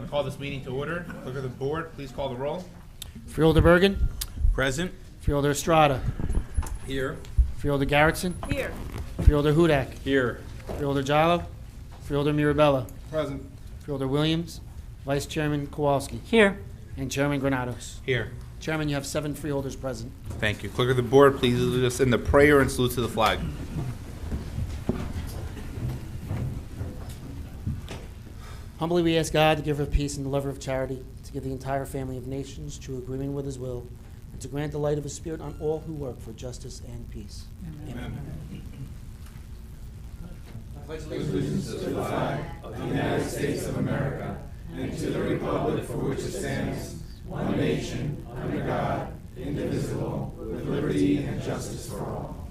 to call this meeting to order. Clerk of the board, please call the roll. Freeholder Bergen. Present. Freeholder Estrada. Here. Freeholder Garrettson. Here. Freeholder Hudak. Here. Freeholder Jallo. Freeholder Mirabella. Present. Freeholder Williams. Vice Chairman Kowalski. Here. And Chairman Granados. Here. Chairman, you have 7 freeholders present. Thank you. Clerk of the board, please lead us in the prayer and salute to the flag. Humbly we ask God, the giver of peace and the lover of charity, to give the entire family of nations true agreement with his will, and to grant the light of his spirit on all who work for justice and peace. Amen. Allegiance to the flag of the United States of America and to the republic for which it stands, one nation, under God, indivisible, with liberty and justice for all.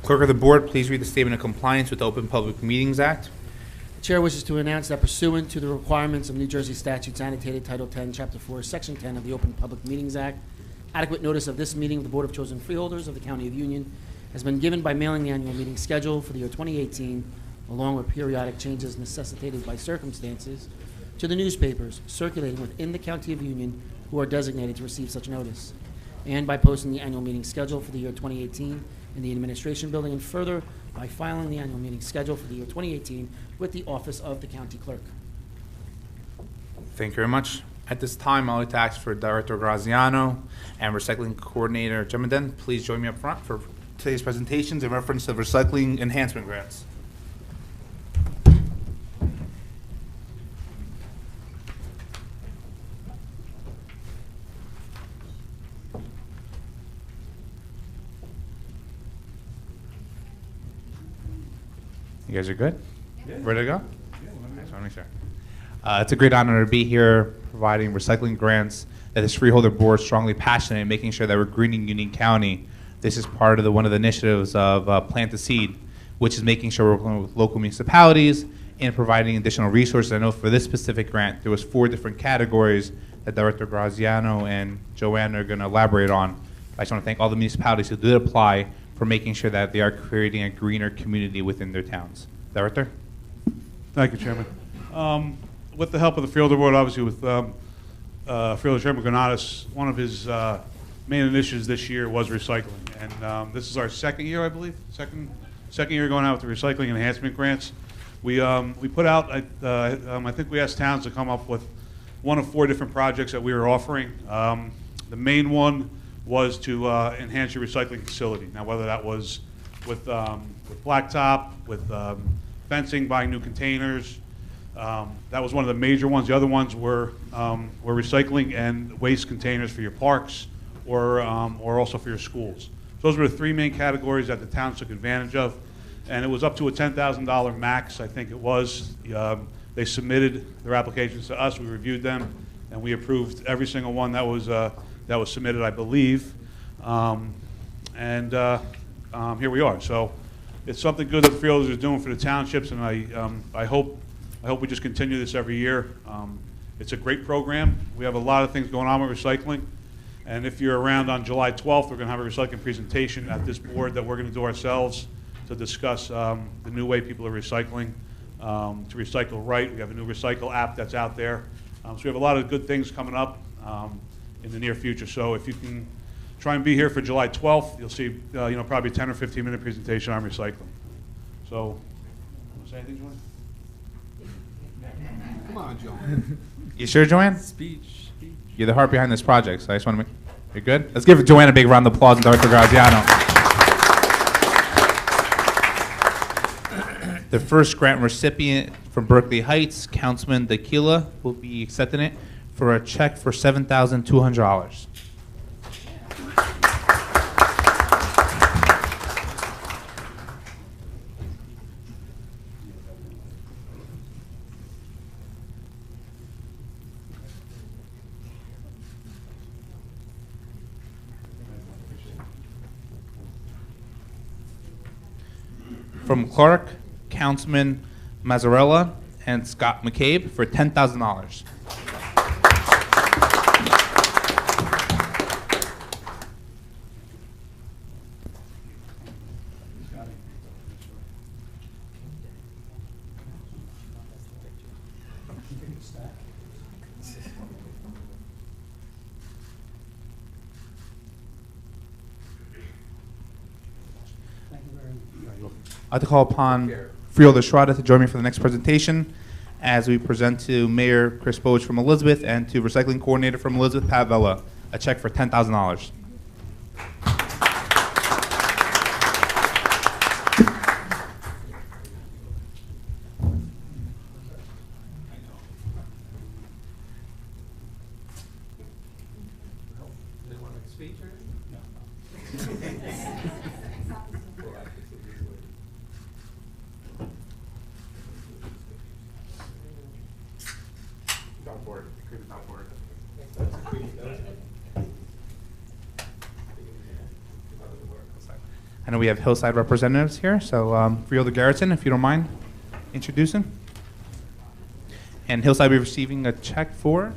Clerk of the board, please read the statement of compliance with the Open Public Meetings Act. The chair wishes to announce that pursuant to the requirements of New Jersey statutes annotated Title 10, Chapter 4, Section 10 of the Open Public Meetings Act, adequate notice of this meeting of the Board of Chosen Freeholders of the County of Union has been given by mailing the annual meeting schedule for the year 2018, along with periodic changes necessitated by circumstances, to the newspapers circulating within the County of Union who are designated to receive such notice, and by posting the annual meeting schedule for the year 2018 in the Administration Building, and further by filing the annual meeting schedule for the year 2018 with the Office of the County Clerk. Thank you very much. At this time, I'd like to ask for Director Graziano and Recycling Coordinator Jemenden, please join me up front for today's presentations in reference to recycling enhancement grants. You guys are good? Yeah. Ready to go? Yeah. I just want to make sure. It's a great honor to be here providing recycling grants that this Freeholder board is strongly passionate in making sure that we're greening Union County. This is part of one of the initiatives of Plant the Seed, which is making sure we're working with local municipalities and providing additional resources. I know for this specific grant, there was 4 different categories that Director Graziano and Joanne are going to elaborate on. I just want to thank all the municipalities who did apply for making sure that they are creating a greener community within their towns. Director? Thank you, Chairman. With the help of the Freeholder Board, obviously with Freeholder Chairman Granados, one of his main initiatives this year was recycling. And this is our second year, I believe, second year going out with the recycling enhancement grants. We put out, I think we asked towns to come up with one of 4 different projects that we were offering. The main one was to enhance your recycling facility. Now, whether that was with blacktop, with fencing, buying new containers, that was one of the major ones. The other ones were recycling and waste containers for your parks or also for your schools. So those were the 3 main categories that the towns took advantage of. And it was up to a $10,000 max, I think it was. They submitted their applications to us, we reviewed them, and we approved every single one that was submitted, I believe. Here we are. So it's something good that the Freeholders are doing for the townships, and I hope we just continue this every year. It's a great program. We have a lot of things going on with recycling. And if you're around on July 12th, we're going to have a recycling presentation at this board that we're going to do ourselves to discuss the new way people are recycling, to recycle right. We have a new recycle app that's out there. So we have a lot of good things coming up in the near future. So if you can try and be here for July 12th, you'll see probably a 10 or 15 minute presentation on recycling. So, want to say anything, Joanne? Come on, Joanne. You sure, Joanne? Speech. You're the heart behind this project, so I just want to make... You're good? Let's give Joanne a big round of applause and Director Graziano. The first grant recipient from Berkeley Heights, Councilman Daquila, will be accepting it for a check for $7,200. From Clark, Councilman Mazzarella and Scott McCabe for $10,000. I'd like to call upon Freeholder Schroeder to join me for the next presentation as we present to Mayor Chris Boach from Elizabeth and to Recycling Coordinator from Elizabeth, Pat Vella, a check for $10,000. I know we have Hillside representatives here, so Freeholder Garrettson, if you don't mind introducing. And Hillside will be receiving a check for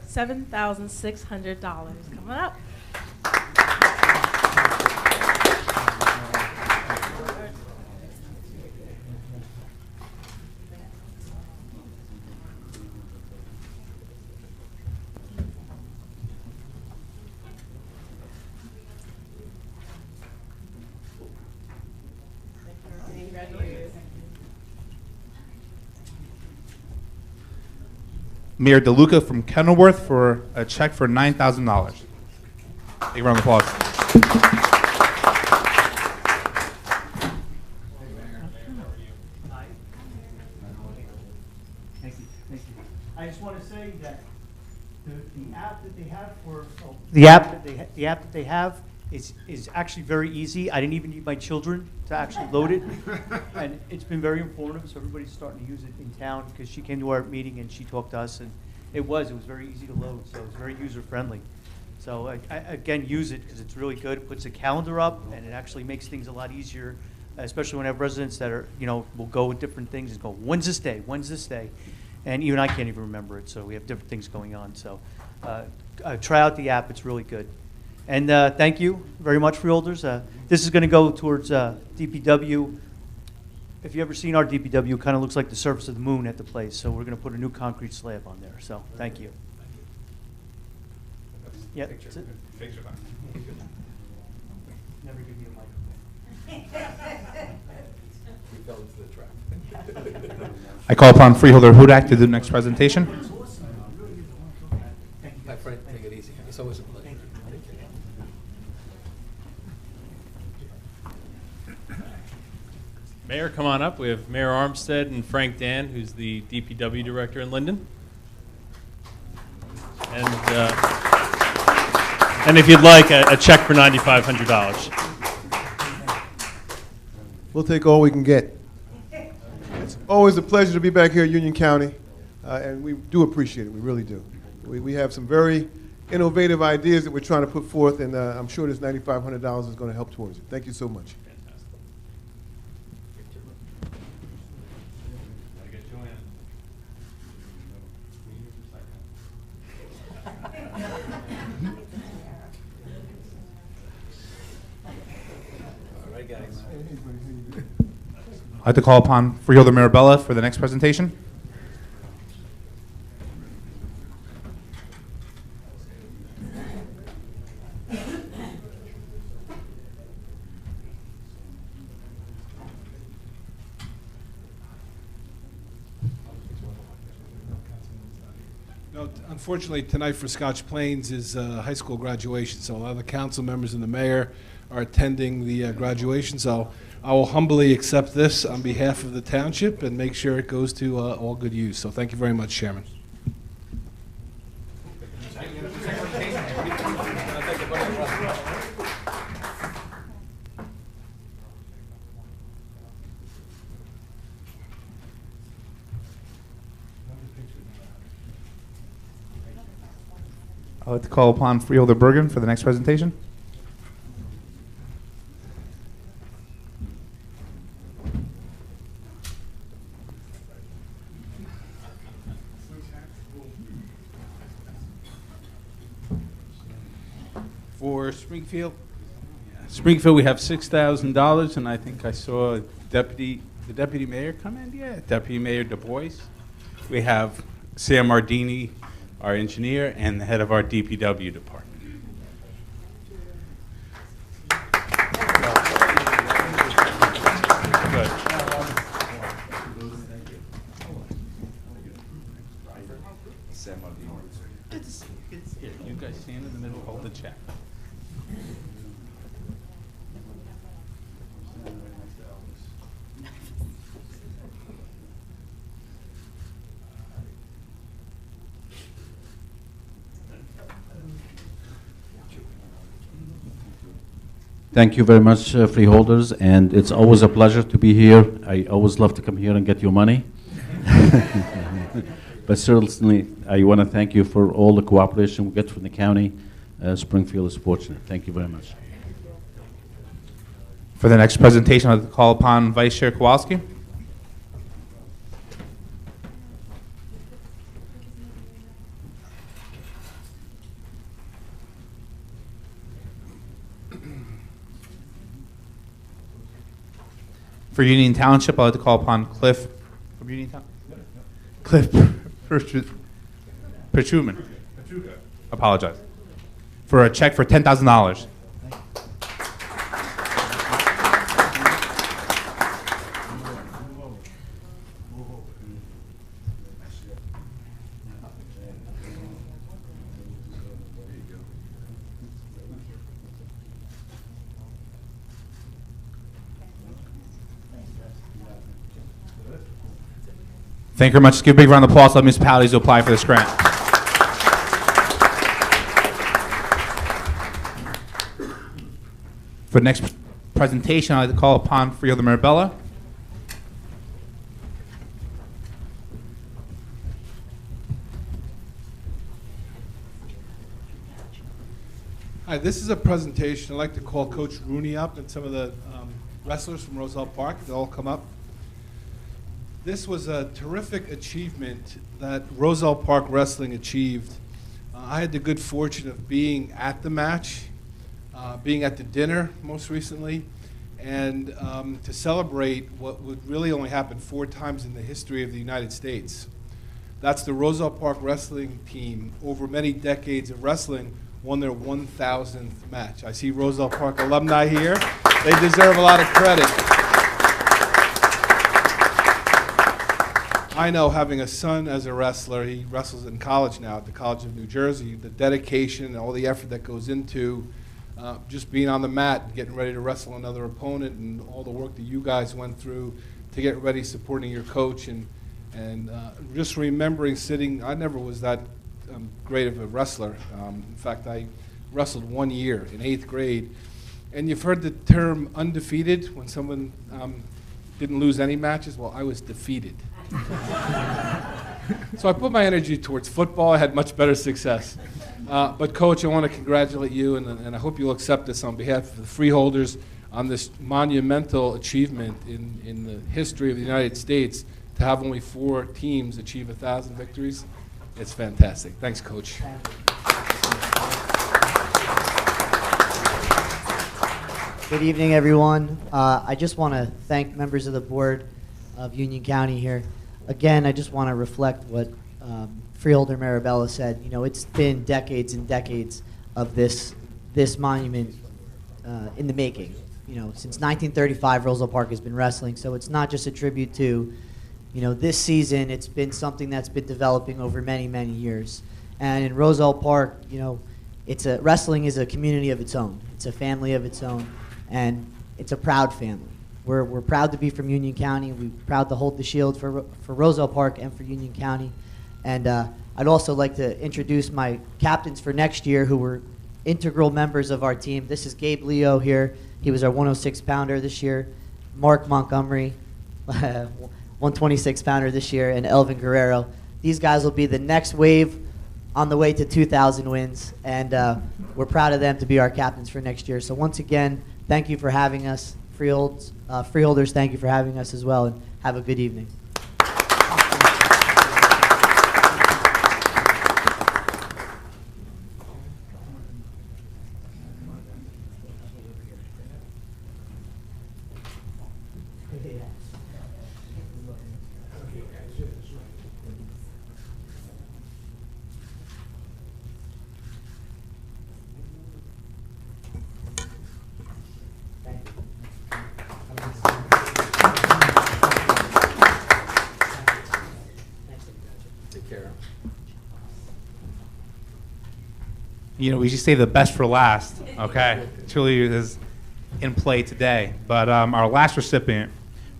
$7,600. Coming up. Mayor DeLuca from Kenilworth for a check for $9,000. Big round of applause. Thank you. I just want to say that the app that they have for the app that they have is actually very easy. I didn't even need my children to actually load it, and it's been very informative. So everybody's starting to use it in town because she came to our meeting and she talked to us, and it was very easy to load. So it's very user friendly. So I again, use it because it's really good. It puts a calendar up, and it actually makes things a lot easier, especially when I have residents that are, will go with different things and go, when's this day? When's this day? And even I can't even remember it. So we have different things going on. So try out the app. It's really good. And thank you very much, Freeholders. This is going to go towards DPW. If you've ever seen our DPW, it kind of looks like the surface of the moon at the place. So we're going to put a new concrete slab on there. So thank you. Yep. That's it. Never give me a microphone. We fell into the trap. I call upon Freeholder Hudak to do the next presentation. My friend, take it easy. It's always a pleasure. Mayor, come on up. We have Mayor Armstead and Frank Dan, who's the DPW director in Linden. And if you'd like, a check for $9,500. We'll take all we can get. It's always a pleasure to be back here in Union County, and we do appreciate it. We really do. We have some very innovative ideas that we're trying to put forth, and I'm sure this $9,500 is going to help towards it. Thank you so much. I'd like to call upon Freeholder Mirabella for the next presentation. No, unfortunately, tonight for Scotch Plains is high school graduation, so a lot of the council members and the mayor are attending the graduation. So I will humbly accept this on behalf of the township and make sure it goes to all good use. So thank you very much, Chairman. I'd like to call upon Freeholder Bergen for the next presentation. For Springfield, we have $6,000, and I think I saw the deputy mayor come in. Yeah, Deputy Mayor Du Bois. We have Sam Mardini, our engineer, and the head of our DPW department. Thank you very much, freeholders, and it's always a pleasure to be here. I always love to come here and get your money. But certainly, I want to thank you for all the cooperation we get from the county. Springfield is fortunate. Thank you very much. For the next presentation, I'd like to call upon Vice Chair Kowalski. For Union Township, I'd like to call upon Cliff from Union Town. Cliff Perchuman. Apologize. For a check for $10,000. Thank you very much. Let's give a big round of applause to the municipalities who apply for this grant. For the next presentation, I'd like to call upon Freeholder Marabella. Hi, this is a presentation. I'd like to call Coach Rooney up and some of the wrestlers from Roselle Park. They'll all come up. This was a terrific achievement that Roselle Park Wrestling achieved. I had the good fortune of being at the match, being at the dinner most recently, and to celebrate what would really only happen 4 times in the history of the United States. That's the Roselle Park Wrestling team, over many decades of wrestling, won their 1,000th match. I see Roselle Park alumni here. They deserve a lot of credit. I know, having a son as a wrestler, he wrestles in college now at the College of New Jersey, the dedication and all the effort that goes into just being on the mat and getting ready to wrestle another opponent, and all the work that you guys went through to get ready, supporting your coach, and just remembering sitting. I never was that great of a wrestler. In fact, I wrestled 1 year in 8th grade. And you've heard the term undefeated when someone didn't lose any matches. Well, I was defeated. So I put my energy towards football. I had much better success. But Coach, I want to congratulate you, and I hope you'll accept this on behalf of the freeholders on this monumental achievement in the history of the United States, to have only 4 teams achieve 1,000 victories. It's fantastic. Thanks, Coach. Good evening, everyone. I just want to thank members of the board of Union County here. Again, I just want to reflect what Freeholder Marabella said. You know, it's been decades and decades of this monument in the making. You know, since 1935, Roselle Park has been wrestling, so it's not just a tribute to, you know, this season. It's been something that's been developing over many, many years. And in Roselle Park, you know, wrestling is a community of its own. It's a family of its own, and it's a proud family. We're proud to be from Union County. We're proud to hold the shield for Roselle Park and for Union County. And I'd also like to introduce my captains for next year, who were integral members of our team. This is Gabe Leo here. He was our 106-pounder this year. Mark Montgomery, 126-pounder this year, and Elvin Guerrero. These guys will be the next wave on the way to 2,000 wins, and we're proud of them to be our captains for next year. So once again, thank you for having us. Freeholders, thank you for having us as well, and have a good evening. You know, we should save the best for last, okay? It truly is in play today. But our last recipient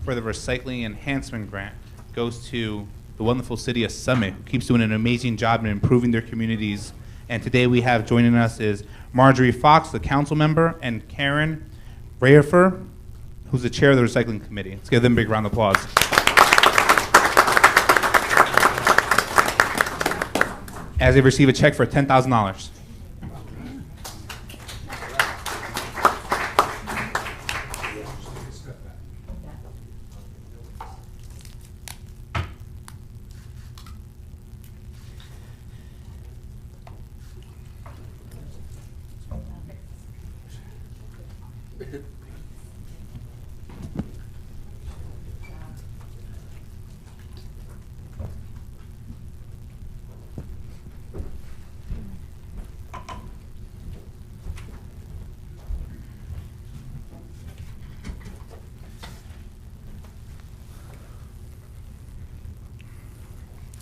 for the Recycling Enhancement Grant goes to the wonderful city of Summit, who keeps doing an amazing job in improving their communities. And today we have joining us is Marjorie Fox, the council member, and Karen Rayer, who's the chair of the recycling committee. Let's give them a big round of applause. As they receive a check for $10,000.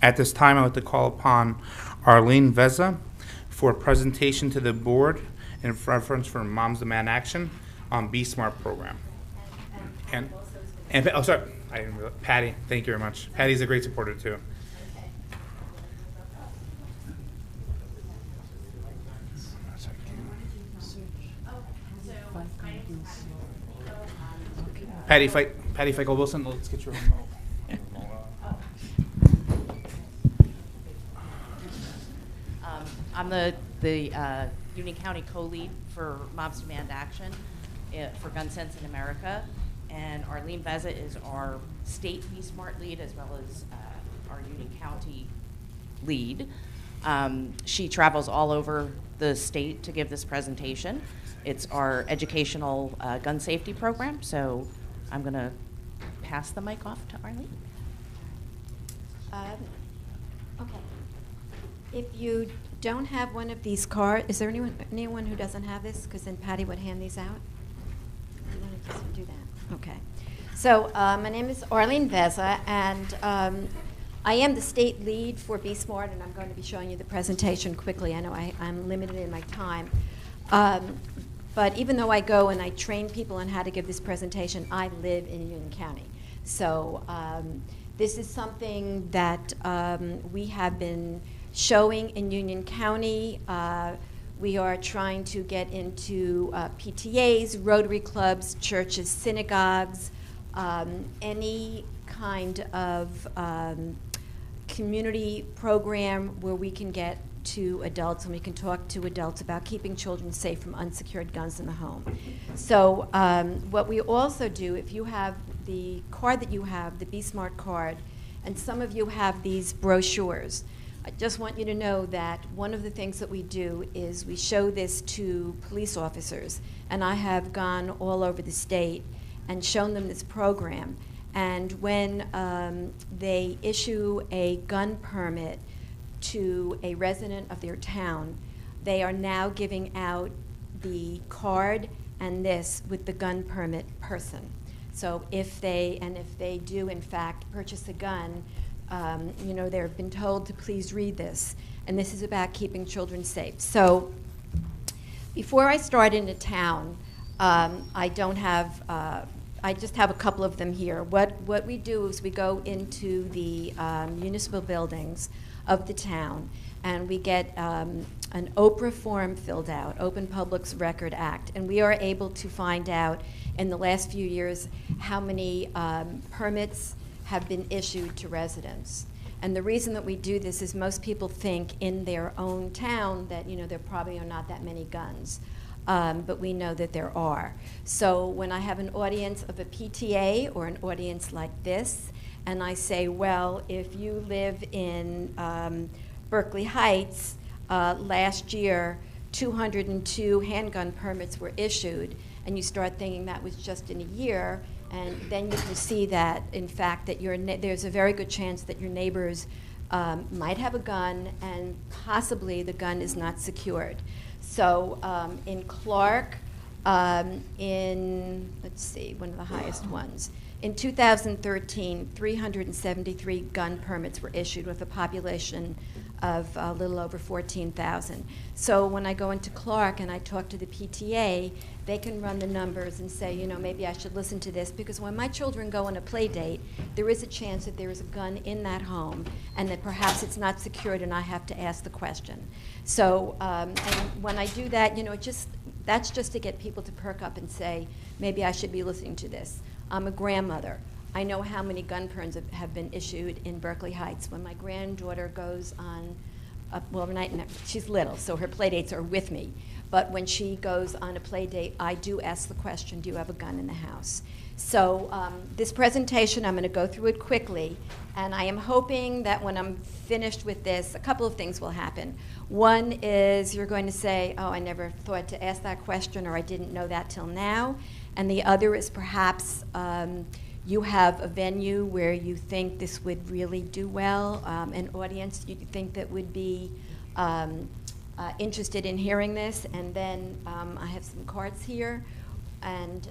At this time, I'd like to call upon Arlene Veza for a presentation to the board in reference for Moms Demand Action on Be Smart program. And oh, sorry, I didn't realize. Patty, thank you very much. Patty's a great supporter too. Patty, fight Gold Wilson. Let's get your remote. I'm the Union County co-lead for Moms Demand Action for Gun Sense in America, and Arlene Veza is our state Be Smart lead as well as our Union County lead. She travels all over the state to give this presentation. It's our educational gun safety program, so I'm going to pass the mic off to Arlene. Okay. If you don't have one of these cards, is there anyone who doesn't have this? Because then Patty would hand these out. You want to just do that? Okay. So my name is Arlene Veza, and I am the state lead for Be Smart, and I'm going to be showing you the presentation quickly. I know I'm limited in my time. But even though I go and I train people on how to give this presentation, I live in Union County. So this is something that we have been showing in Union County. We are trying to get into PTAs, Rotary clubs, churches, synagogues, any kind of community program where we can get to adults and we can talk to adults about keeping children safe from unsecured guns in the home. So what we also do, if you have the card that you have, the Be Smart card, and some of you have these brochures, I just want you to know that one of the things that we do is we show this to police officers, and I have gone all over the state and shown them this program. And when they issue a gun permit to a resident of their town, they are now giving out the card and this with the gun permit person. So if they do in fact purchase a gun, you know, they've been told to please read this, and this is about keeping children safe. So before I start into town, I just have a couple of them here. What we do is we go into the municipal buildings of the town, and we get an OPRA form filled out, Open Public's Record Act, and we are able to find out in the last few years how many permits have been issued to residents. And the reason that we do this is most people think in their own town that, you know, there probably are not that many guns. But we know that there are. So when I have an audience of a PTA or an audience like this, and I say, well, if you live in Berkeley Heights, last year 202 handgun permits were issued, and you start thinking that was just in a year, and then you can see that, in fact, that there's a very good chance that your neighbors might have a gun, and possibly the gun is not secured. So in Clark, let's see, one of the highest ones. In 2013, 373 gun permits were issued with a population of a little over 14,000. So when I go into Clark and I talk to the PTA, they can run the numbers and say, you know, maybe I should listen to this, because when my children go on a play date, there is a chance that there is a gun in that home and that perhaps it's not secured and I have to ask the question. So and when I do that, you know, it just That's just to get people to perk up and say, maybe I should be listening to this. I'm a grandmother. I know how many gun permits have been issued in Berkeley Heights. When my granddaughter goes on, she's little, so her play dates are with me. But when she goes on a play date, I do ask the question, do you have a gun in the house? So this presentation, I'm going to go through it quickly, and I am hoping that when I'm finished with this, a couple of things will happen. One is you're going to say, oh, I never thought to ask that question, or I didn't know that till now. And the other is perhaps you have a venue where you think this would really do well, an audience you think that would be interested in hearing this, and then I have some cards here, and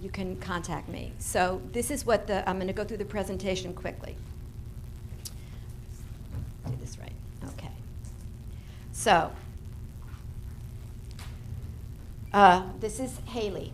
you can contact me. So this is what I'm going to go through the presentation quickly. Do this right. Okay. So this is Haley.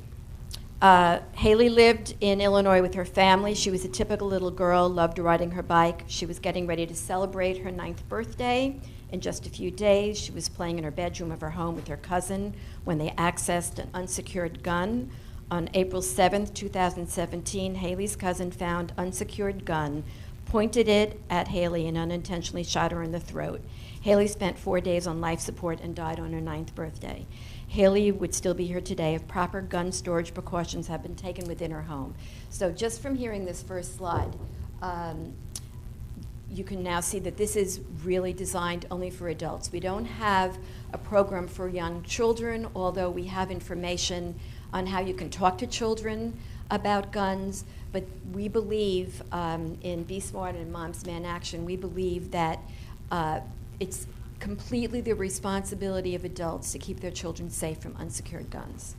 Haley lived in Illinois with her family. She was a typical little girl, loved riding her bike. She was getting ready to celebrate her 9th birthday. In just a few days, she was playing in her bedroom of her home with her cousin when they accessed an unsecured gun. On April 7th, 2017, Haley's cousin found unsecured gun, pointed it at Haley, and unintentionally shot her in the throat. Haley spent 4 days on life support and died on her 9th birthday. Haley would still be here today if proper gun storage precautions had been taken within her home. So just from hearing this first slide, you can now see that this is really designed only for adults. We don't have a program for young children, although we have information on how you can talk to children about guns. But we believe in Be Smart and Moms Demand Action, we believe that it's completely the responsibility of adults to keep their children safe from unsecured guns.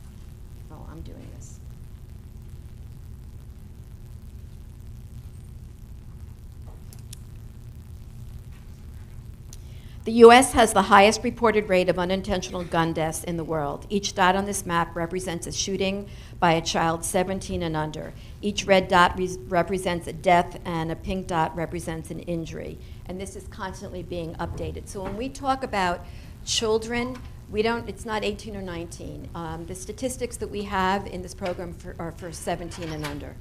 Oh, I'm doing this. The U.S. has the highest reported rate of unintentional gun deaths in the world. Each dot on this map represents a shooting by a child 17 and under. Each red dot represents a death, and a pink dot represents an injury. And this is constantly being updated. So when we talk about children, it's not 18 or 19. The statistics that we have in this program are for 17 and under.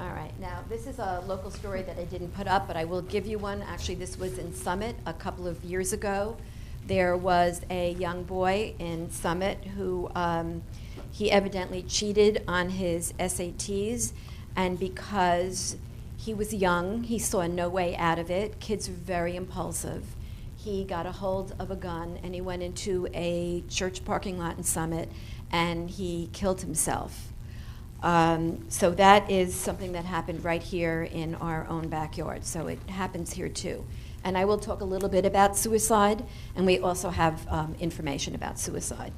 All right, now this is a local story that I didn't put up, but I will give you one. Actually, this was in Summit a couple of years ago. There was a young boy in Summit who he evidently cheated on his SATs, and because he was young, he saw no way out of it. Kids are very impulsive. He got a hold of a gun and he went into a church parking lot in Summit and he killed himself. So that is something that happened right here in our own backyard. So it happens here too. And I will talk a little bit about suicide, and we also have information about suicide.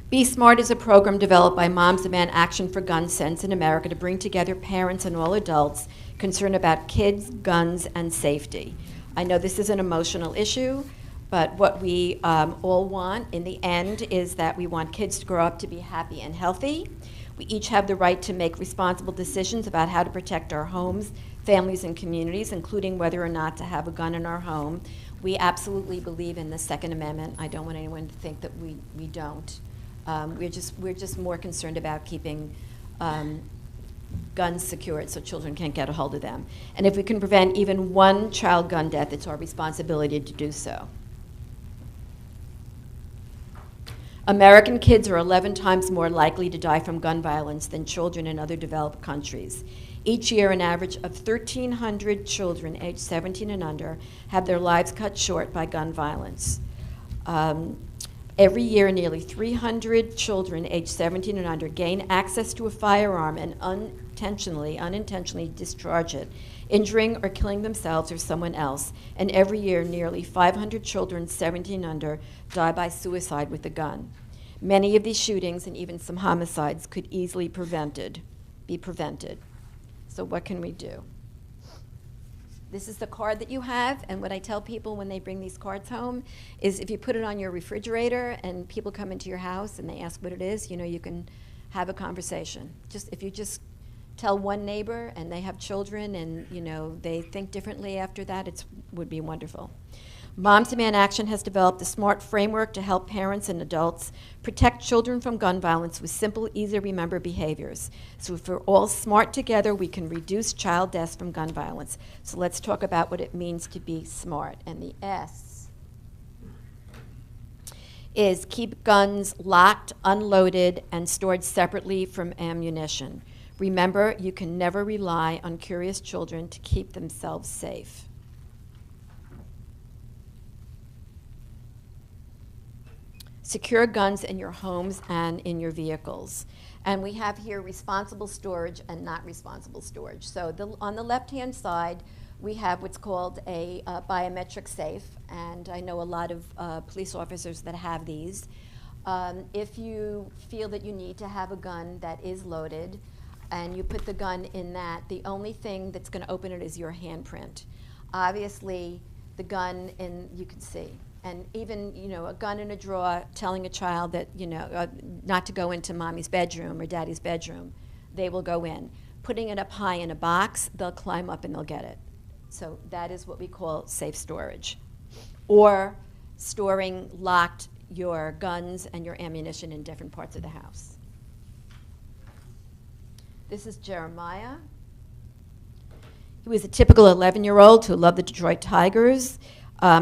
Be Smart is a program developed by Moms Demand Action for Gun Sense in America to bring together parents and all adults concerned about kids, guns, and safety. I know this is an emotional issue, but what we all want in the end is that we want kids to grow up to be happy and healthy. We each have the right to make responsible decisions about how to protect our homes, families, and communities, including whether or not to have a gun in our home. We absolutely believe in the Second Amendment. I don't want anyone to think that we don't. We're just more concerned about keeping guns secured so children can't get a hold of them. And if we can prevent even one child gun death, it's our responsibility to do so. American kids are 11 times more likely to die from gun violence than children in other developed countries. Each year, an average of 1,300 children aged 17 and under have their lives cut short by gun violence. Every year, nearly 300 children aged 17 and under gain access to a firearm and unintentionally discharge it, injuring or killing themselves or someone else. And every year, nearly 500 children 17 and under die by suicide with a gun. Many of these shootings and even some homicides could easily be prevented. So what can we do? This is the card that you have, and what I tell people when they bring these cards home is if you put it on your refrigerator and people come into your house and they ask what it is, you know, you can have a conversation. If you just tell one neighbor and they have children and, you know, they think differently after that, it would be wonderful. Moms Demand Action has developed a smart framework to help parents and adults protect children from gun violence with simple, easy-to-remember behaviors. So if we're all smart together, we can reduce child deaths from gun violence. So let's talk about what it means to be smart. And the S is keep guns locked, unloaded, and stored separately from ammunition. Remember, you can never rely on curious children to keep themselves safe. Secure guns in your homes and in your vehicles. And we have here responsible storage and not responsible storage. So on the left-hand side, we have what's called a biometric safe, and I know a lot of police officers that have these. If you feel that you need to have a gun that is loaded, and you put the gun in that, the only thing that's going to open it is your handprint. Obviously, the gun you can see. And even, you know, a gun in a drawer telling a child that, you know, not to go into mommy's bedroom or daddy's bedroom, they will go in. Putting it up high in a box, they'll climb up and they'll get it. So that is what we call safe storage. Or storing locked your guns and your ammunition in different parts of the house. This is Jeremiah. He was a typical 11-year-old who loved the Detroit Tigers.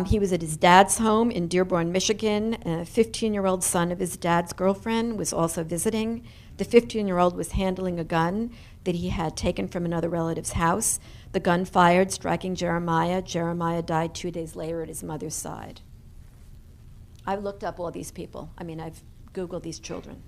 He was at his dad's home in Dearborn, Michigan. A 15-year-old son of his dad's girlfriend was also visiting. The 15-year-old was handling a gun that he had taken from another relative's house. The gun fired, striking Jeremiah. Jeremiah died 2 days later at his mother's side. I've looked up all these people. I mean, I've Googled these children.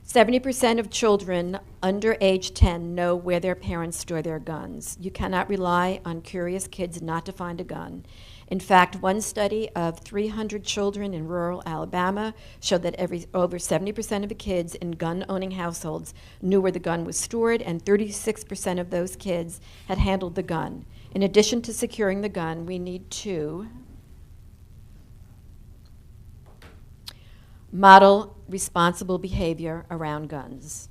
70% of children under age 10 know where their parents store their guns. You cannot rely on curious kids not to find a gun. In fact, one study of 300 children in rural Alabama showed that over 70% of the kids in gun-owning households knew where the gun was stored, and 36% of those kids had handled the gun. In addition to securing the gun, we need to model responsible behavior around guns.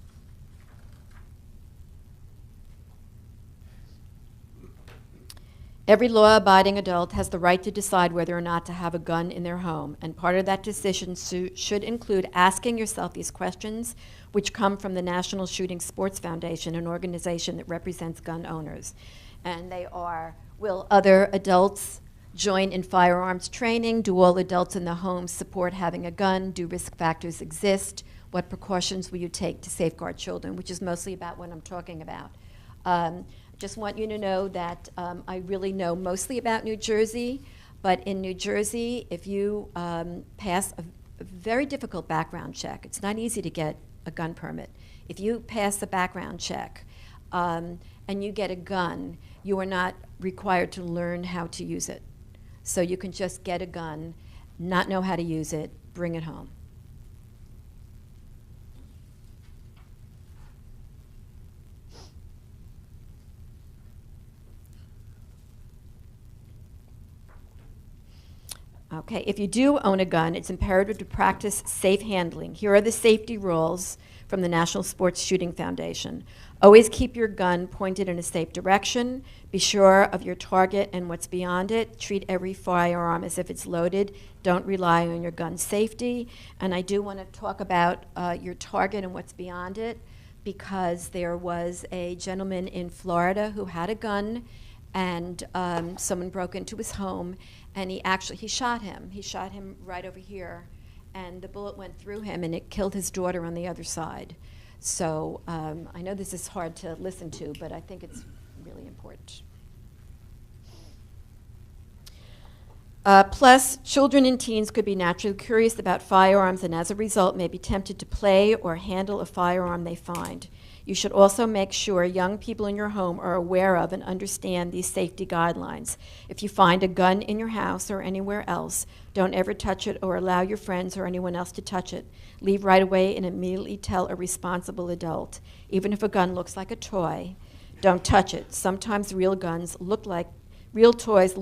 Every law-abiding adult has the right to decide whether or not to have a gun in their home, and part of that decision should include asking yourself these questions, which come from the National Shooting Sports Foundation, an organization that represents gun owners. And they are, will other adults join in firearms training? Do all adults in the home support having a gun? Do risk factors exist? What precautions will you take to safeguard children? Which is mostly about what I'm talking about. Just want you to know that I really know mostly about New Jersey, but in New Jersey, if you pass a very difficult background check, it's not easy to get a gun permit. If you pass a background check and you get a gun, you are not required to learn how to use it. So you can just get a gun, not know how to use it, bring it home. Okay, if you do own a gun, it's imperative to practice safe handling. Here are the safety rules from the National Sports Shooting Foundation. Always keep your gun pointed in a safe direction. Be sure of your target and what's beyond it. Treat every firearm as if it's loaded. Don't rely on your gun safety. And I do want to talk about your target and what's beyond it, because there was a gentleman in Florida who had a gun, and someone broke into his home, and he shot him. He shot him right over here, and the bullet went through him, and it killed his daughter on the other side. So I know this is hard to listen to, but I think it's really important. Plus, children and teens could be naturally curious about firearms, and as a result may be tempted to play or handle a firearm they find. You should also make sure young people in your home are aware of and understand these safety guidelines. If you find a gun in your house or anywhere else, don't ever touch it or allow your friends or anyone else to touch it. Leave right away and immediately tell a responsible adult. Even if a gun looks like a toy, don't touch it. Sometimes real guns look like toys,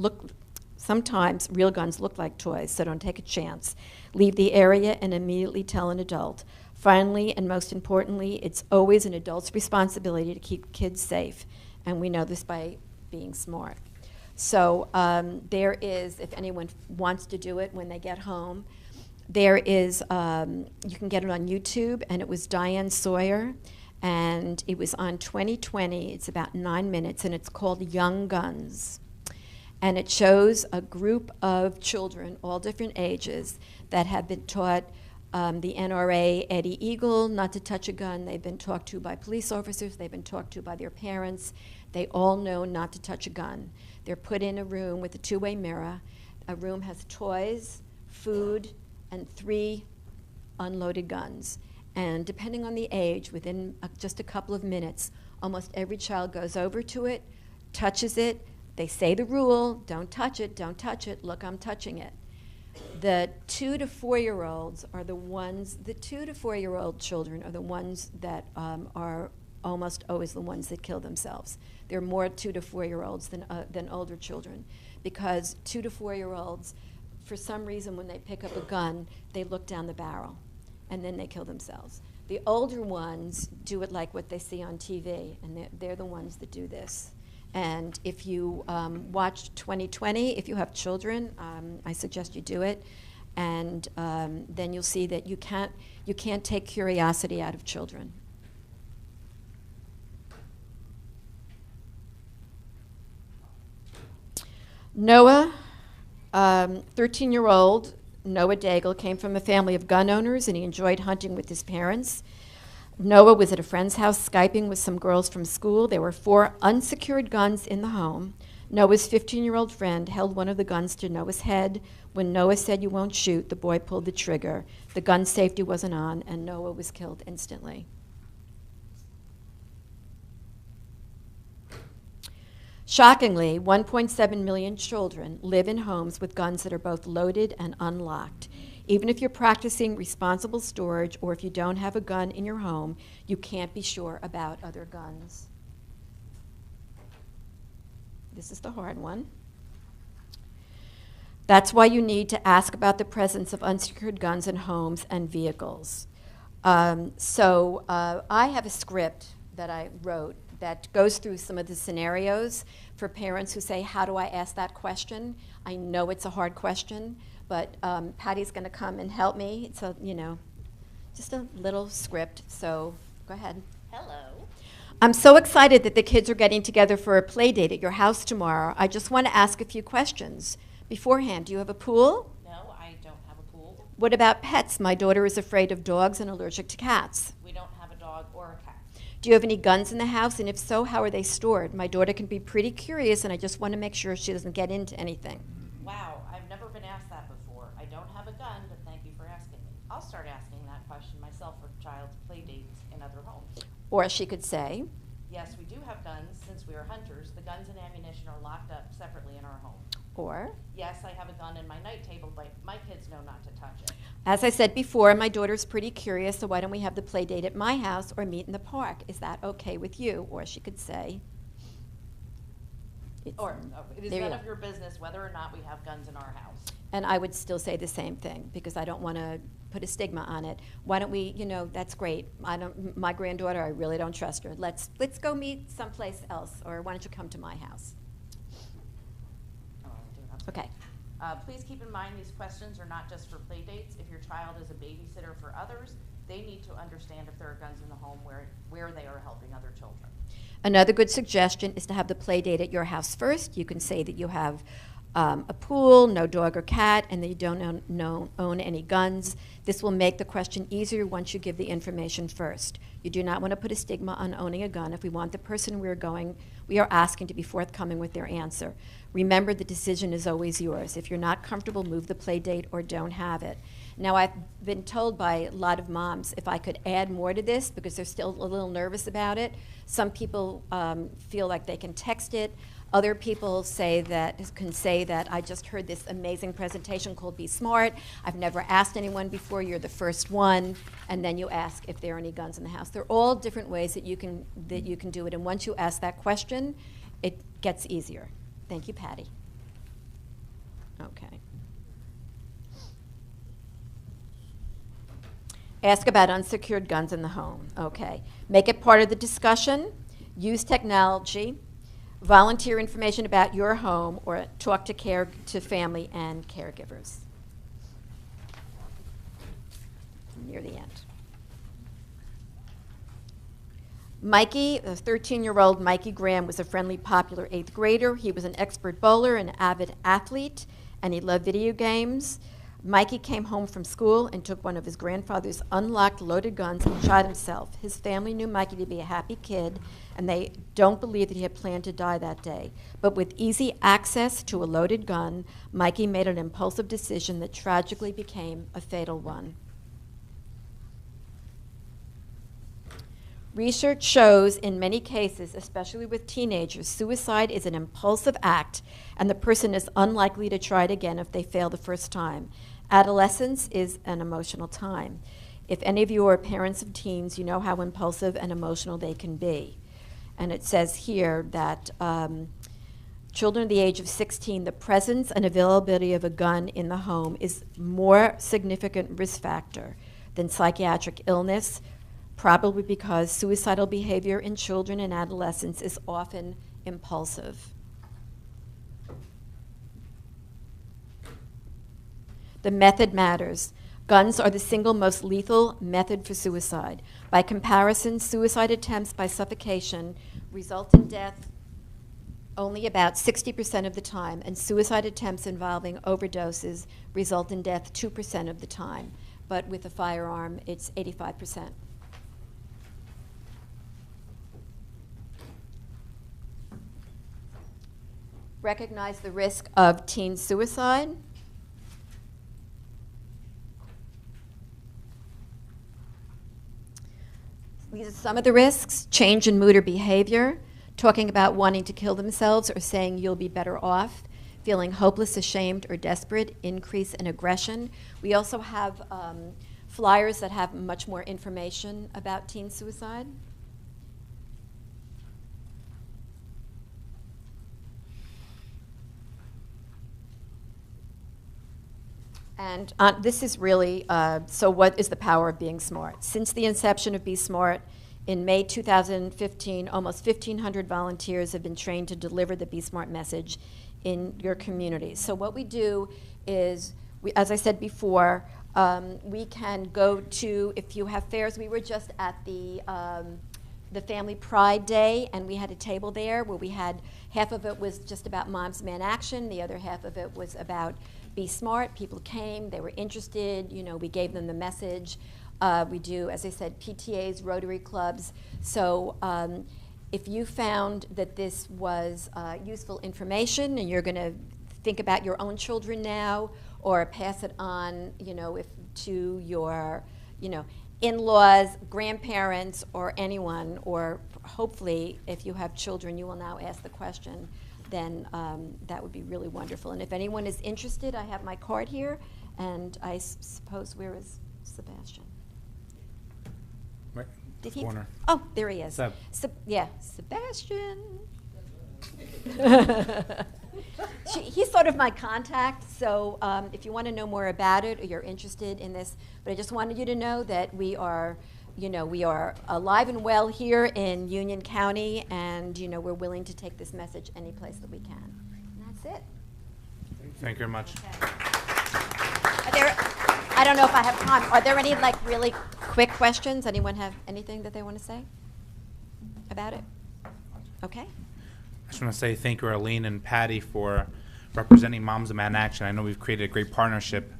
so don't take a chance. Leave the area and immediately tell an adult. Finally, and most importantly, it's always an adult's responsibility to keep kids safe, and we know this by being smart. So there is, if anyone wants to do it when they get home, there is, you can get it on YouTube, and it was Diane Sawyer, and it was on 2020. It's about 9 minutes, and it's called Young Guns. And it shows a group of children, all different ages, that have been taught the NRA Eddie Eagle, not to touch a gun. They've been talked to by police officers. They've been talked to by their parents. They all know not to touch a gun. They're put in a room with a two-way mirror. A room has toys, food, and 3 unloaded guns. And depending on the age, within just a couple of minutes, almost every child goes over to it, touches it. They say the rule, don't touch it, don't touch it, look, I'm touching it. The 2 to 4-year-olds are the ones, the 2 to 4-year-old children are the ones that are almost always the ones that kill themselves. There are more 2 to 4-year-olds than older children, because 2 to 4-year-olds, for some reason, when they pick up a gun, they look down the barrel, and then they kill themselves. The older ones do it like what they see on TV, and they're the ones that do this. And if you watch 2020, if you have children, I suggest you do it, and then you'll see that you can't take curiosity out of children. Noah, 13-year-old Noah Daigle, came from a family of gun owners, and he enjoyed hunting with his parents. Noah was at a friend's house Skyping with some girls from school. There were 4 unsecured guns in the home. Noah's 15-year-old friend held one of the guns to Noah's head. When Noah said, "You won't shoot," the boy pulled the trigger. The gun safety wasn't on, and Noah was killed instantly. Shockingly, 1.7 million children live in homes with guns that are both loaded and unlocked. Even if you're practicing responsible storage, or if you don't have a gun in your home, you can't be sure about other guns. This is the hard one. That's why you need to ask about the presence of unsecured guns in homes and vehicles. I have a script that I wrote that goes through some of the scenarios for parents who say, how do I ask that question? I know it's a hard question, but Patty's going to come and help me. It's just a little script, so go ahead. Hello. I'm so excited that the kids are getting together for a play date at your house tomorrow. I just want to ask a few questions beforehand. Do you have a pool? No, I don't have a pool. What about pets? My daughter is afraid of dogs and allergic to cats. We don't have a dog or a cat. Do you have any guns in the house? And if so, how are they stored? My daughter can be pretty curious, and I just want to make sure she doesn't get into anything. Wow, I've never been asked that before. I don't have a gun, but thank you for asking me. I'll start asking that question myself for child's play dates in other homes. Or she could say, Yes, we do have guns. Since we are hunters, the guns and ammunition are locked up separately in our home. or, Yes, I have a gun in my night table, but my kids know not to touch it. as I said before, my daughter's pretty curious, so why don't we have the play date at my house or meet in the park? Is that okay with you? Or she could say, It is there you none go. of your business whether or not we have guns in our house. And I would still say the same thing, because I don't want to put a stigma on it. Why don't we, that's great. My granddaughter, I really don't trust her. Let's go meet someplace else, or why don't you come to my house? Oh, I do have- Okay. Please keep in mind these questions are not just for play dates. If your child is a babysitter for others, they need to understand if there are guns in the home where they are helping other children. Another good suggestion is to have the play date at your house first. You can say that you have a pool, no dog or cat, and that you don't own any guns. This will make the question easier once you give the information first. You do not want to put a stigma on owning a gun if we want the person we are asking to be forthcoming with their answer. Remember, the decision is always yours. If you're not comfortable, move the play date or don't have it. Now, I've been told by a lot of moms if I could add more to this, because they're still a little nervous about it. Some people feel like they can text it. Other people can say that I just heard this amazing presentation called Be Smart. I've never asked anyone before. You're the first one. And then you ask if there are any guns in the house. They're all different ways that you can do it. And once you ask that question, it gets easier. Thank you, Patty. Okay. Ask about unsecured guns in the home. Okay. Make it part of the discussion. Use technology. Volunteer information about your home, or talk to family and caregivers. Near the end. Mikey, the 13-year-old Mikey Graham, was a friendly, popular 8th grader. He was an expert bowler, an avid athlete, and he loved video games. Mikey came home from school and took one of his grandfather's unlocked loaded guns and shot himself. His family knew Mikey to be a happy kid, and they don't believe that he had planned to die that day. But with easy access to a loaded gun, Mikey made an impulsive decision that tragically became a fatal one. Research shows in many cases, especially with teenagers, suicide is an impulsive act, and the person is unlikely to try it again if they fail the first time. Adolescence is an emotional time. If any of you are parents of teens, you know how impulsive and emotional they can be. And it says here that children of the age of 16, the presence and availability of a gun in the home is more significant risk factor than psychiatric illness, probably because suicidal behavior in children and adolescents is often impulsive. The method matters. Guns are the single most lethal method for suicide. By comparison, suicide attempts by suffocation result in death only about 60% of the time, and suicide attempts involving overdoses result in death 2% of the time. But with a firearm, it's 85%. Recognize the risk of teen suicide. These are some of the risks: change in mood or behavior, talking about wanting to kill themselves or saying you'll be better off, feeling hopeless, ashamed, or desperate, increase in aggression. We also have flyers that have much more information about teen suicide. And this is really, so what is the power of being smart? Since the inception of Be Smart in May 2015, almost 1,500 volunteers have been trained to deliver the Be Smart message in your community. So what we do is, as I said before, we can go to, if you have fairs, we were just at the Family Pride Day, and we had a table there where we had, half of it was just about Moms Demand Action, the other half of it was about Be Smart. People came, they were interested, you know, we gave them the message. We do, as I said, PTAs, Rotary clubs. So if you found that this was useful information and you're gonna think about your own children now, or pass it on, you know, to your, you know, in-laws, grandparents, or anyone, or hopefully if you have children, you will now ask the question, then that would be really wonderful. And if anyone is interested, I have my card here, and I suppose, where is Sebastian? Right, Did he? corner. Oh, there he is. Seb. Yeah, Sebastian. He's sort of my contact, so if you want to know more about it or you're interested in this, but I just wanted you to know that we are, you know, we are alive and well here in Union County, and, you know, we're willing to take this message any place that we can. And that's it. Thank you very much. Are there, I don't know if I have time. Are there any, like, really quick questions? Anyone have anything that they want to say about it? Okay. I just want to say thank you, Arlene and Patty, for representing Moms Demand Action. I know we've created a great partnership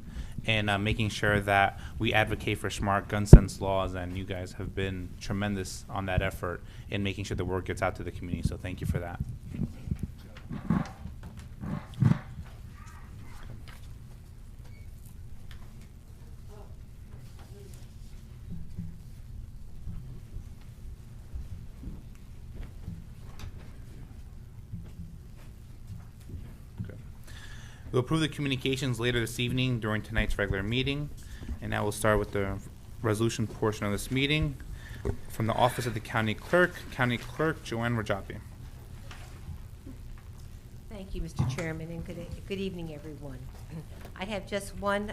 in making sure that we advocate for smart gun sense laws, and you guys have been tremendous on that effort in making sure the word gets out to the community, so thank you for that. We'll approve the communications later this evening during tonight's regular meeting. And now we'll start with the resolution portion of this meeting. From the Office of the County Clerk, Joanne Rajapi. Thank you, Mr. Chairman, and good evening, everyone. I have just one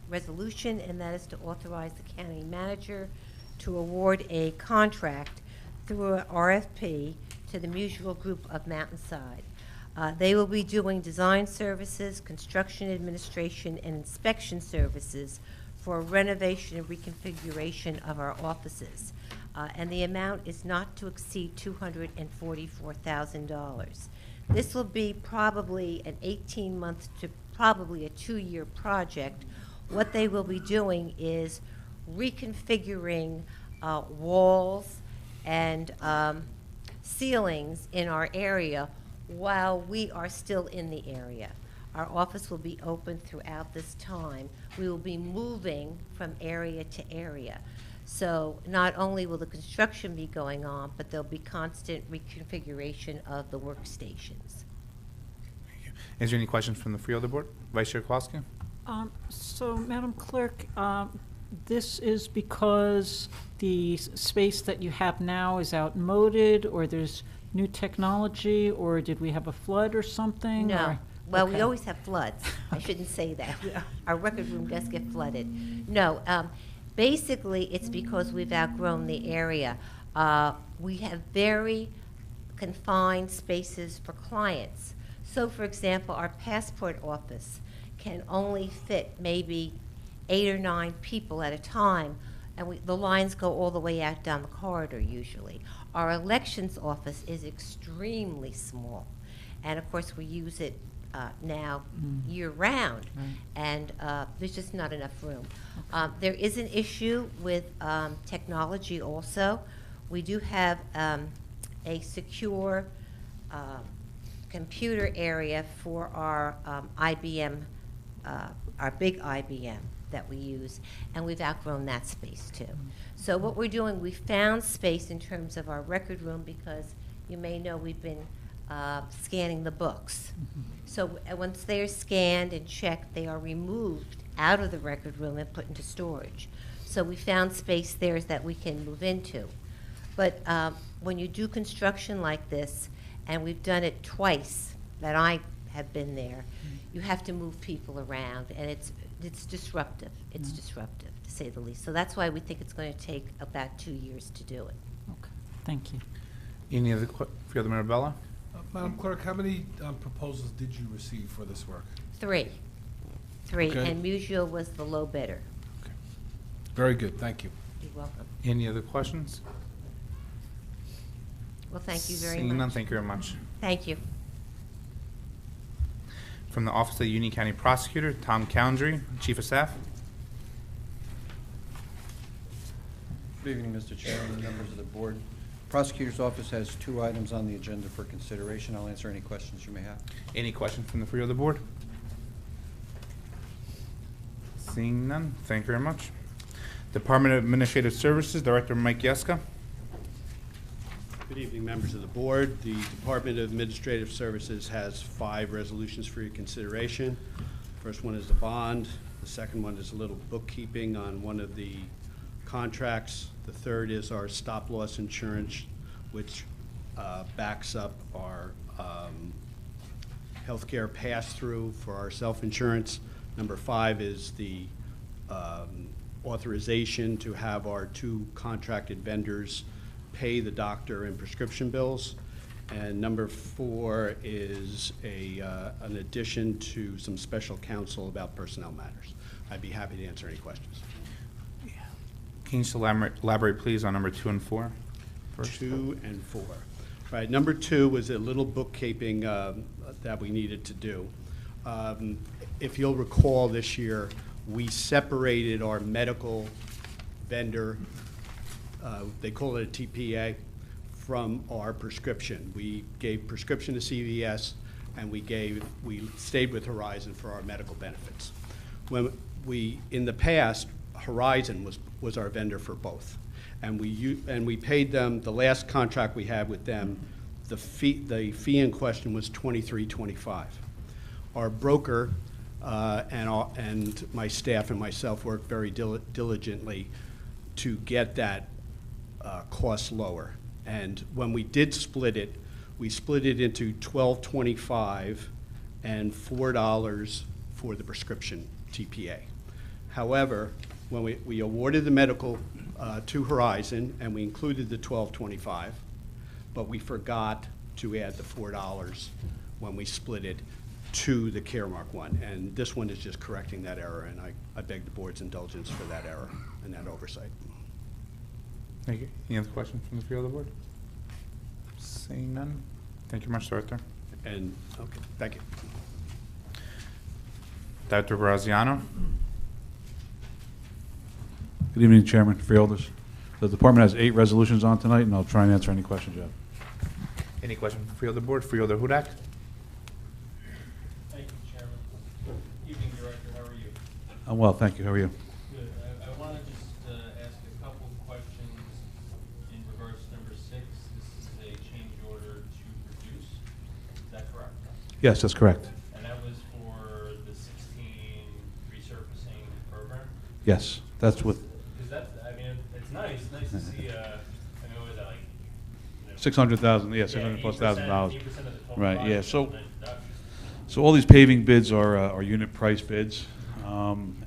resolution, and that is to authorize the county manager to award a contract through a RFP to the Mutual Group of Mountainside. They will be doing design services, construction administration, and inspection services for renovation and reconfiguration of our offices. And the amount is not to exceed $244,000. This will be probably an 18-month to probably a 2-year project. What they will be doing is reconfiguring walls and ceilings in our area while we are still in the area. Our office will be open throughout this time. We will be moving from area to area. So not only will the construction be going on, but there'll be constant reconfiguration of the workstations. Is there any questions from the Freeholder Board? Vice Chair Kowalski? So, Madam Clerk, this is because the space that you have now is outmoded, or there's new technology, or did we have a flood or something? No. Or? Well, Okay. we always have floods. I shouldn't say that. Our record room does get flooded. No, basically, it's because we've outgrown the area. We have very confined spaces for clients. So, for example, our passport office can only fit maybe 8 or 9 people at a time, and the lines go all the way out down the corridor usually. Our elections office is extremely small, and of course we use it now year-round, and there's just not enough room. There is an issue with technology also. We do have a secure computer area for our IBM, our big IBM that we use, and we've outgrown that space too. So what we're doing, we found space in terms of our record room because you may know we've been scanning the books. So once they're scanned and checked, they are removed out of the record room and put into storage. So we found space there that we can move into. But when you do construction like this, and we've done it twice that I have been there, you have to move people around, and it's disruptive. It's disruptive, to say the least. So that's why we think it's going to take about 2 years to do it. Okay, thank you. Any other Freeholder Mirabella? Madam Clerk, how many proposals did you receive for this work? 3, Okay. and Musial was the low bidder. Very good, thank you. You're welcome. Any other questions? Well, thank you very Seeing much. none, thank you very much. Thank you. From the Office of the Union County Prosecutor, Tom Cowendry, Chief of Staff. Good evening, Mr. Chairman and members of the board. Prosecutor's Office has 2 items on the agenda for consideration. I'll answer any questions you may have. Any questions from the Freeholder Board? Seeing none, thank you very much. Department of Administrative Services, Director Mike Yeska. Good evening, members of the board. The Department of Administrative Services has 5 resolutions for your consideration. First one is the bond. The second one is a little bookkeeping on one of the contracts. The third is our stop-loss insurance, which backs up our healthcare pass-through for our self-insurance. Number 5 is the authorization to have our 2 contracted vendors pay the doctor and prescription bills. And number 4 is an addition to some special counsel about personnel matters. I'd be happy to answer any questions. Can you just elaborate, please, on number 2 and 4? First. 2 and 4. Right, number 2 was a little bookkeeping that we needed to do. If you'll recall, this year, we separated our medical vendor, they call it a TPA, from our prescription. We gave prescription to CVS, and we stayed with Horizon for our medical benefits. When in the past, Horizon was our vendor for both, and we paid them. The last contract we had with them, the fee in question was $23.25. Our broker and my staff and myself worked very diligently to get that cost lower. And when we did split it, we split it into $12.25 and $4 for the prescription TPA. However, when we awarded the medical to Horizon, and we included the $12.25, but we forgot to add the $4 when we split it to the Caremark one. And this one is just correcting that error, and I beg the board's indulgence for that error and that oversight. Thank you. Any other questions from the field of the board? Seeing none. Thank you much, Director. And, okay, thank you. Director Graziano. Good evening, Chairman, Freeholders. The department has 8 resolutions on tonight, and I'll try and answer any questions you have. Any questions from Freeholder Board? Freeholder Hudak. Thank you, Chairman. Evening, Director. How are you? I'm well, thank you. How are you? Good. I want to just ask a couple questions in regards to number 6. This is a change order to reduce. Is that correct? Yes, that's correct. And that was for the 16 resurfacing program? Yes, that's with Because that's, I mean, it's nice to see, I mean, what was that, like, 600,000, yeah, yeah, 600 plus 8% thousand dollars. 8% of the total Right, yeah, project, so, nice reduction. so all these paving bids are unit price bids,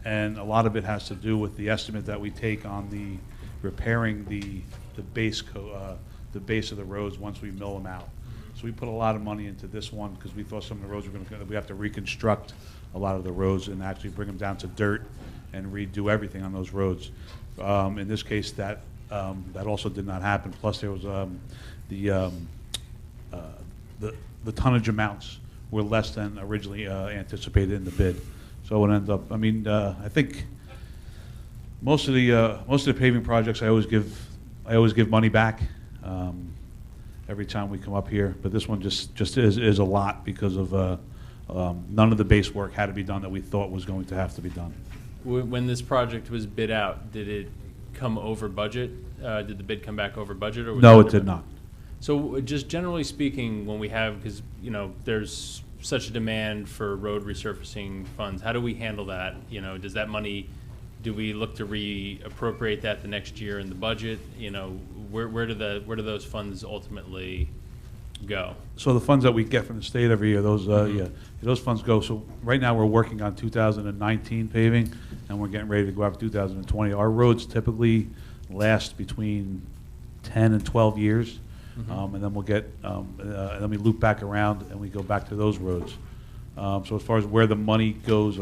and a lot of it has to do with the estimate that we take on the repairing the base of the roads once we mill them out. So we put a lot of money into this one because we thought some of the roads were we have to reconstruct a lot of the roads and actually bring them down to dirt and redo everything on those roads. In this case, that also did not happen. Plus, there was the tonnage amounts were less than originally anticipated in the bid. So it ended up. I mean, I think most of the paving projects I always give money back every time we come up here. But this one just is a lot because of none of the base work had to be done that we thought was going to have to be done. When this project was bid out, did it come over budget? Did the bid come back over budget? Or was No, it did not. So just generally speaking, when we have, because, you know, there's such a demand for road resurfacing funds, how do we handle that? You know, does that money, do we look to reappropriate that the next year in the budget? You know, where do those funds ultimately go? So the funds that we get from the state every year, those those funds go. So right now we're working on 2019 paving, and we're getting ready to go after 2020. Our roads typically last between 10 and 12 years, and then we'll get, and then we loop back around and we go back to those roads. So as far as where the money goes,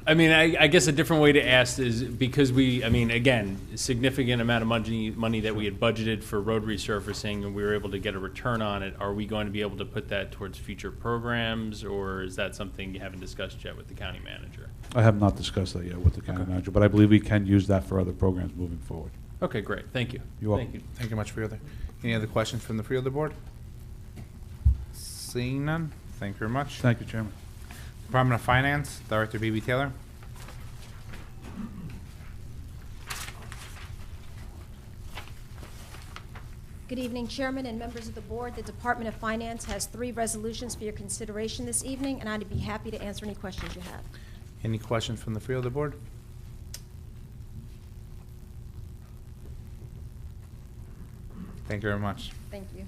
I mean, I guess a different way to ask is because I mean, again, a significant amount of money that we had budgeted for road resurfacing and we were able to get a return on it. Are we going to be able to put that towards future programs, or is that something you haven't discussed yet with the county manager? I have not discussed that yet with the county manager, but I believe we can use that for other programs moving forward. Okay, great. Thank you. You're welcome. Thank you. Thank you much, Freeholder. Any other questions from the Freeholder Board? Seeing none. Thank you very much. Thank you, Chairman. Department of Finance, Director B.B. Taylor. Good evening, Chairman and members of the board. The Department of Finance has 3 resolutions for your consideration this evening, and I'd be happy to answer any questions you have. Any questions from the Freeholder Board? Thank you very much. Thank you.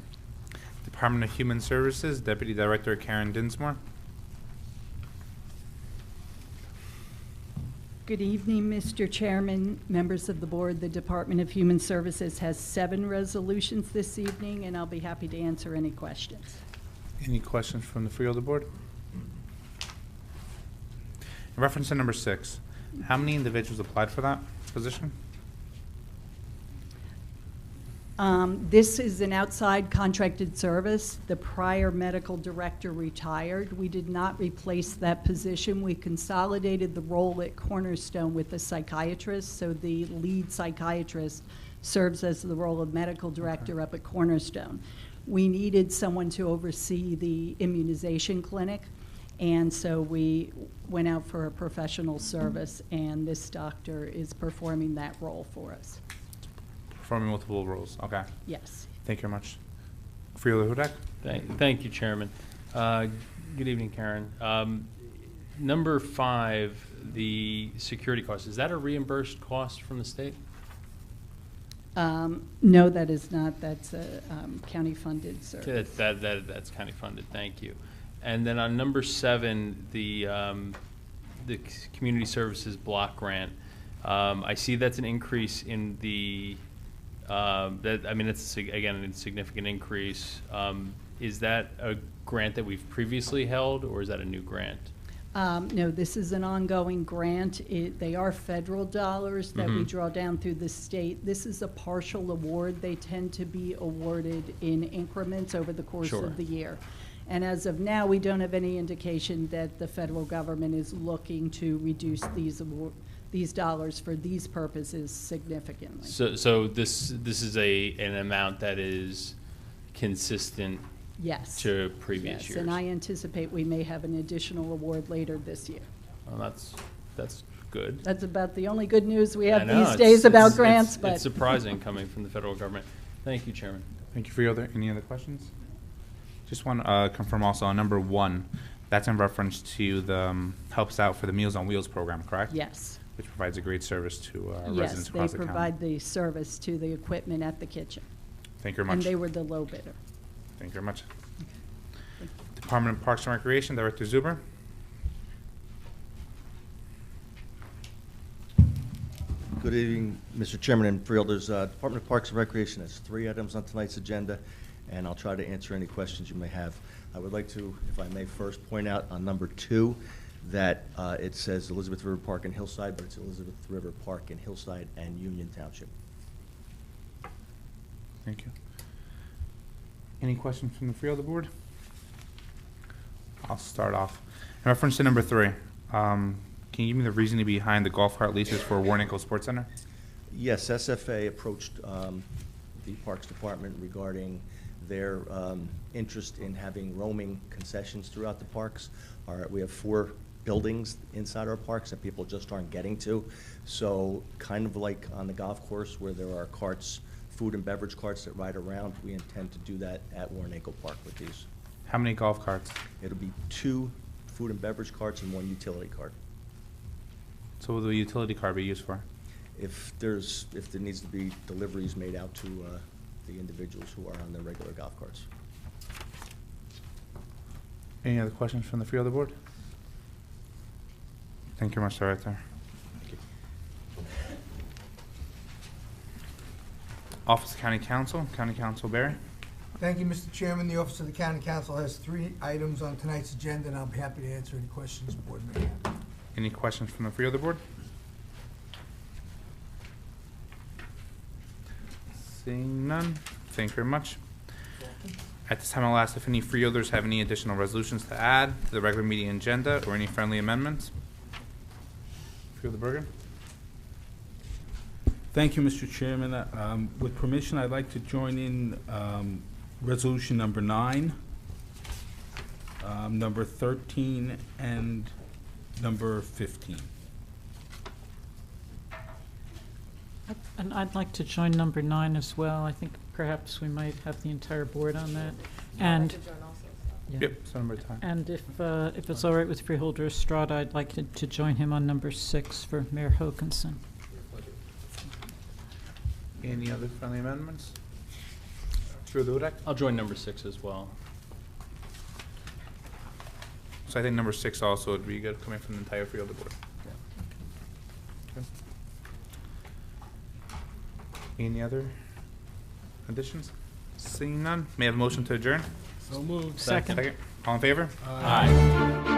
Department of Human Services, Deputy Director Karen Dinsmore. Good evening, Mr. Chairman, members of the board. The Department of Human Services has 7 resolutions this evening, and I'll be happy to answer any questions. Any questions from the Freeholder Board? In reference to number 6, how many individuals applied for that position? This is an outside contracted service. The prior medical director retired. We did not replace that position. We consolidated the role at Cornerstone with a psychiatrist, so the lead psychiatrist serves as the role of medical director up at Cornerstone. We needed someone to oversee the immunization clinic, and so we went out for a professional service, and this doctor is performing that role for us. Performing multiple roles. Okay. Yes. Thank you very much. Freeholder Hudak. Thank you, Chairman. Good evening, Karen. Number 5, the security cost. Is that a reimbursed cost from the state? No, that is not. That's a county-funded service. That's county funded. Thank you. And then on number 7, the community services block grant. I see that's an increase in the, again, a significant increase. Is that a grant that we've previously held, or is that a new grant? No, this is an ongoing grant. They are federal dollars that we draw down through the state. This is a partial award. They tend to be awarded in increments over the course Sure. of the year. And as of now, we don't have any indication that the federal government is looking to reduce these dollars for these purposes significantly. So this is an amount that is consistent Yes. to previous Yes, years. and I anticipate we may have an additional award later this year. Well, that's good. That's about the only good news we have I know, these days about grants, but. It's surprising coming from the federal government. Thank you, Chairman. Thank you. Any other questions? Just want to confirm also on number 1, that's in reference to the helps out for the Meals on Wheels program, correct? Yes. Which provides a great service to residents Yes, across they the county. provide the service to the equipment at the kitchen. Thank you very much. And they were the low bidder. Thank you very much. Department of Parks and Recreation, Director Zuber. Good evening, Mr. Chairman and Freeholders. Department of Parks and Recreation has 3 items on tonight's agenda, and I'll try to answer any questions you may have. I would like to, if I may, first point out on number 2 that it says Elizabeth River Park and Hillside, but it's Elizabeth River Park in Hillside and Union Township. Thank you. Any questions from the Freeholder Board? I'll start off. In reference to number 3, can you give me the reasoning behind the golf cart leases for Warnaco Sports Center? Yes, SFA approached the Parks Department regarding their interest in having roaming concessions throughout the parks. We have 4 buildings inside our parks that people just aren't getting to. So kind of like on the golf course where there are carts, food and beverage carts that ride around, we intend to do that at Warnaco Park with these. How many golf carts? It'll be 2 food and beverage carts and 1 utility cart. So what will the utility car be used for? If there needs to be deliveries made out to the individuals who are on the regular golf carts. Any other questions from the Freeholder Board? Thank you very much, Director. Office of County Council, County Council Barry. Thank you, Mr. Chairman. The Office of the County Council has 3 items on tonight's agenda, and I'll be happy to answer any questions the board may have. Any questions from the Freeholder Board? Seeing none, thank you very much. At this time, I'll ask if any freeholders have any additional resolutions to add to the regular meeting agenda or any friendly amendments. Freeholder Bergen. Thank you, Mr. Chairman. With permission, I'd like to join in resolution number 9, number 13, and number 15. And I'd like to join number 9 as well. I think perhaps we might have the entire board on that. And yeah. Yep, so number 10. And if it's all right with Freeholder Estrada, I'd like to join him on number 6 for Mayor Hokinson. Any other friendly amendments? Freeholder Hudak? I'll join number 6 as well. So I think number 6 also would be good, coming from the entire Freeholder Board. Okay. Any other additions? Seeing none, may I have a motion to adjourn? So moved. Second. All in favor? Aye.